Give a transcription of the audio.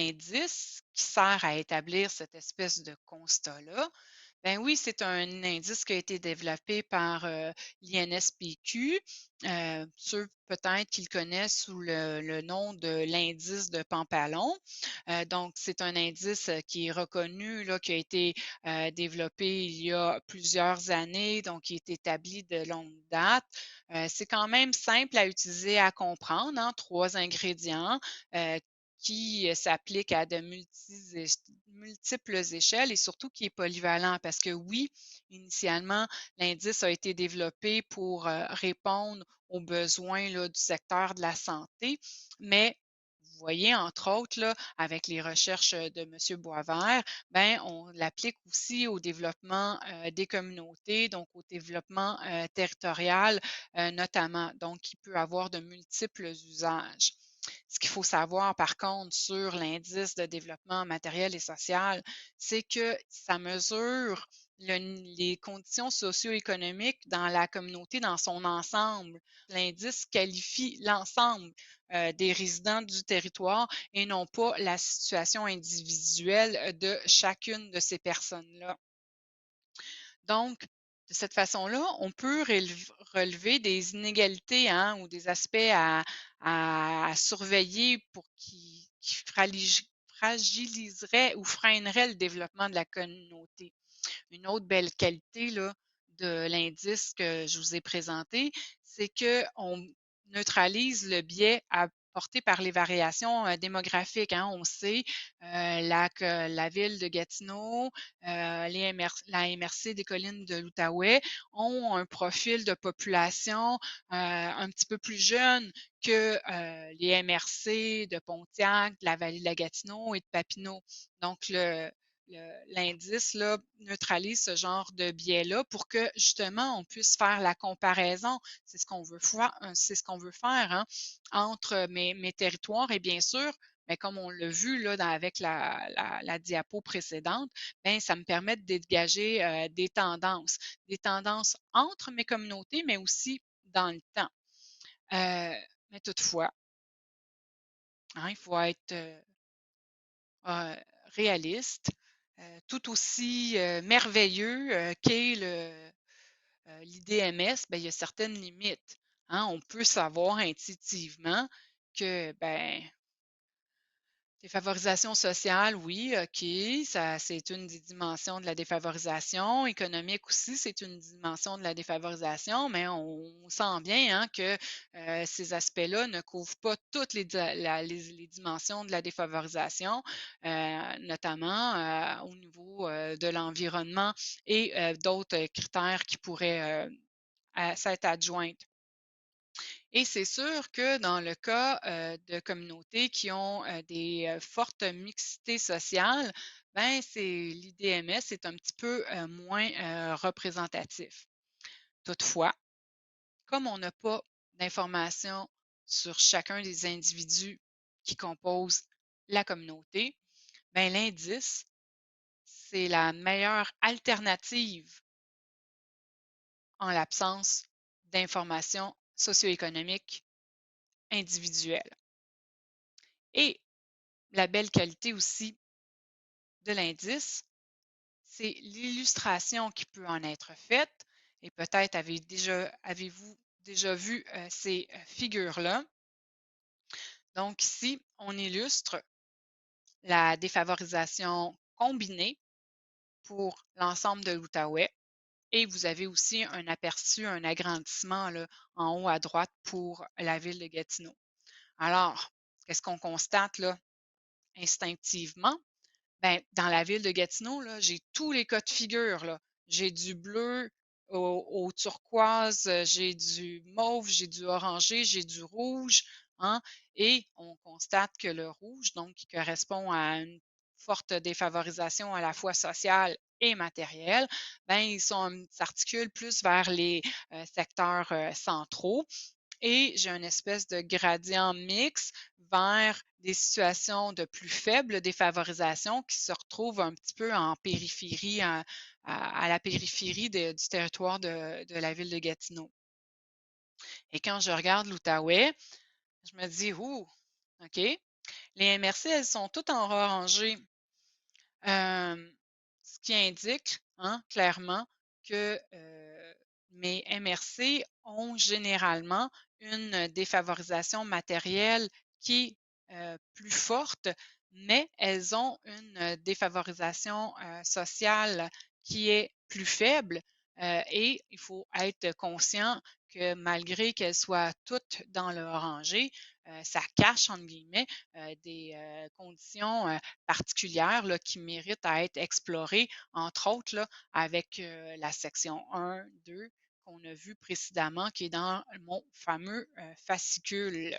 indice qui sert à établir cette espèce de constat-là? Ben oui, c'est un indice qui a été développé par l'INSPQ. Ceux peut-être qui le connaissent sous le nom de l'indice de Pampalon. Donc, c'est un indice qui est reconnu, là, qui a été développé il y a plusieurs années, donc qui est établi de longue date. C'est quand même simple à utiliser, à comprendre, hein, 3 ingrédients. Qui s'applique à de multiples échelles et surtout qui est polyvalent parce que oui, initialement, l'indice a été développé pour répondre aux besoins là, du secteur de la santé, mais vous voyez, entre autres, là, avec les recherches de M. Boisvert, ben, on l'applique aussi au développement des communautés, donc au développement territorial notamment. Donc, il peut avoir de multiples usages. Ce qu'il faut savoir, par contre, sur l'indice de développement matériel et social, c'est que ça mesure les conditions socio-économiques dans la communauté dans son ensemble. L'indice qualifie l'ensemble des résidents du territoire et non pas la situation individuelle de chacune de ces personnes-là. Donc, de cette façon-là, on peut relever des inégalités hein, ou des aspects à surveiller pour qui fragiliseraient ou freineraient le développement de la communauté. Une autre belle qualité là, de l'indice que je vous ai présenté, c'est qu'on neutralise le biais apporté par les variations démographiques. Hein. On sait que la ville de Gatineau, la MRC des collines de l'Outaouais ont un profil de population un petit peu plus jeune que les MRC de Pontiac, de la vallée de la Gatineau et de Papineau. Donc, l'indice là, neutralise ce genre de biais-là pour que justement on puisse faire la comparaison. C'est ce qu'on veut faire, c'est ce qu'on veut faire hein, entre mes territoires et bien sûr, mais comme on l'a vu là, avec la diapo précédente, bien, ça me permet de dégager des tendances entre mes communautés, mais aussi dans le temps. Mais toutefois, hein, il faut être euh, réaliste, tout aussi merveilleux qu'est l'IDMS, ben, il y a certaines limites. Hein. On peut savoir intuitivement que ben, défavorisation sociale, oui, OK, ça, c'est une des dimensions de la défavorisation. Économique aussi, c'est une dimension de la défavorisation, mais on sent bien hein, que ces aspects-là ne couvrent pas toutes les dimensions de la défavorisation, notamment au niveau de l'environnement et d'autres critères qui pourraient s'être adjoints. Et c'est sûr que dans le cas de communautés qui ont des fortes mixités sociales, ben c'est l'IDMS est un petit peu moins représentatif. Toutefois, comme on n'a pas d'informations sur chacun des individus qui composent la communauté, ben l'indice, c'est la meilleure alternative en l'absence d'informations socio-économiques individuelles. Et la belle qualité aussi de l'indice, c'est l'illustration qui peut en être faite. Et peut-être avez-vous déjà vu ces figures-là. Donc ici, on illustre la défavorisation combinée pour l'ensemble de l'Outaouais. Et vous avez aussi un aperçu, un agrandissement là, en haut à droite pour la ville de Gatineau. Alors, qu'est-ce qu'on constate là instinctivement? Ben, dans la ville de Gatineau, là, j'ai tous les cas de figure, là. J'ai du bleu au turquoise, j'ai du mauve, j'ai du orangé, j'ai du rouge, hein, et on constate que le rouge, donc, qui correspond à une forte défavorisation à la fois sociale et matérielle, ben, ils s'articulent plus vers les secteurs centraux et j'ai une espèce de gradient mixte vers des situations de plus faible défavorisation qui se retrouvent un petit peu en périphérie, à la périphérie du territoire de la ville de Gatineau. Et quand je regarde l'Outaouais, je me dis, ouh, OK. Les MRC, elles sont toutes en rangée. Ce qui indique, hein, clairement que, mes MRC ont généralement une défavorisation matérielle qui est, plus forte, mais elles ont une défavorisation, sociale qui est plus faible, et il faut être conscient que malgré qu'elles soient toutes dans le rangée, ça «cache» entre guillemets, des, conditions, particulières là, qui méritent à être explorées, entre autres là, avec la section 1, 2 qu'on a vu précédemment, qui est dans mon fameux fascicule.